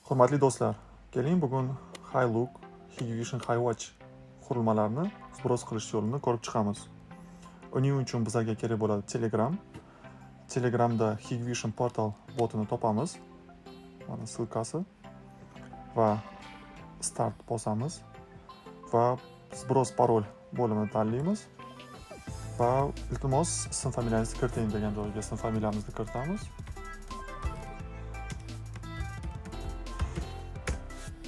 Hurmatli do'stlar, keling bugun Hilux, Hikvision HiWatch qurilmalarini biroz qilish yo'lini ko'rib chiqamiz. Uning uchun bizga kerak bo'ladi Telegram. Telegramda Hikvision portal botini topamiz. Mana silkasi va start bosamiz va biroz parol bo'limini tanlaymiz va iltimos ism familiyangizni kiriting degan joyga ism familiyamizni kiritamiz.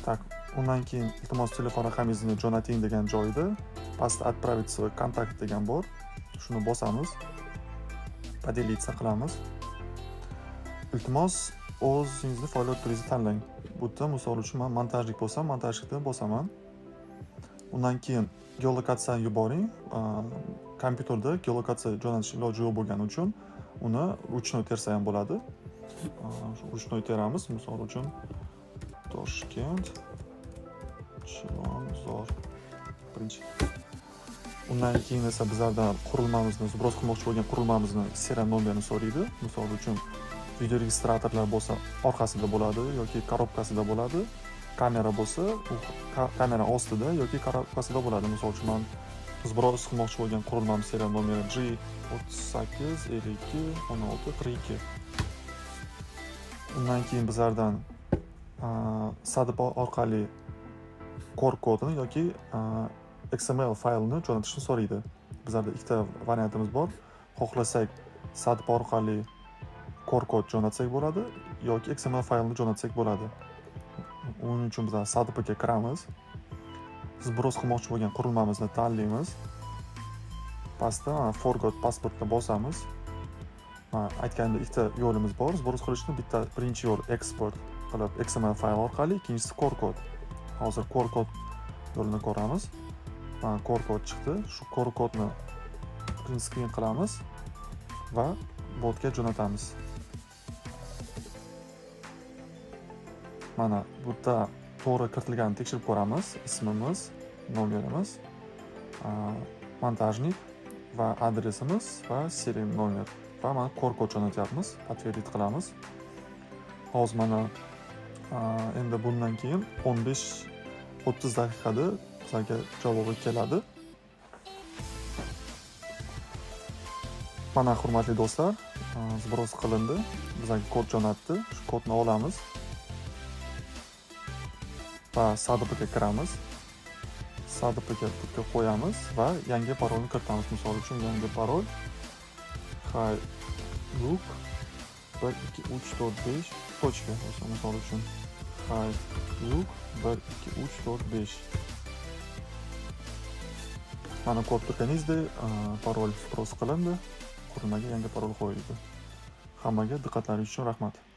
Так, undan keyin iltimos telefon raqamingizni jo'nating degan joyda pastda отправить свой контакт degan bor. Shuni bosamiz. Поделиться qilamiz. Iltimos o'zingizni faoliyat turingizni tanlang. Bu yerda misol uchun men montajlik bo'lsam, montajlikni bosaman. Undan keyin geolokatsiyani yuboring. Kompyuterda geolokatsiya jo'natish iloji yo'q bo'lgani uchun uni ruchnoy tersa ham bo'ladi. Ruchnoy teramiz, misol uchun Toshkent, Chilonzor. Birinchi. Undan keyin esa bizlardan qurilmamizni, biroz qilmoqchi bo'lgan qurilmamizni serial nomerini so'raydi. Misol uchun video registratorlar bo'lsa, orqasida bo'ladi yoki korobkasida bo'ladi. Kamera bo'lsa, u kamera ostida yoki korobkasida bo'ladi. Misol uchun men biroz qilmoqchi bo'lgan qurilmam serial nomeri G38521642. Undan keyin bizlardan SADP orqali core kodini yoki XML faylini jo'natishni so'raydi. Bizlarda ikkita variantimiz bor. Xohlasak SADP orqali core kod jo'natsak bo'ladi yoki XML faylni jo'natsak bo'ladi. Uning uchun biz SADP ga kiramiz. Biz biroz qilmoqchi bo'lgan qurilmamizni tanlaymiz. Pastda forgot pasportga bosamiz. Aytganimdek ikkita yo'limiz bor. Biroz qilishni birinchi yo'l export qilib XML fayl orqali, ikkinchisi core kod. Hozir core kod yo'lini ko'ramiz. Core kod chiqdi. Shu core kodni print screen qilamiz va botga jo'natamiz. Mana bu yerda to'g'ri kiritilganini tekshirib ko'ramiz. Ismimiz, nomerimiz, montajnik va adresimiz va serial nomer va mana core kod jo'natyapmiz. Подтвердить qilamiz. Hozir mana endi bundan keyin 15-30 daqiqada bizga javobi keladi. Mana hurmatli do'stlar, biroz qilindi. Bizga kod jo'natdi. Shu kodni olamiz va SADP ga kiramiz. SADP ga qo'yamiz va yangi parolni kiritamiz. Misol uchun yangi parol Hilux 12345 tochka. Misol uchun Hilux 12345. Mana kod turganingizdek, parol biroz qilindi. Qurilmaga yangi parol qo'yildi. Hammaga diqqatlaringiz uchun rahmat.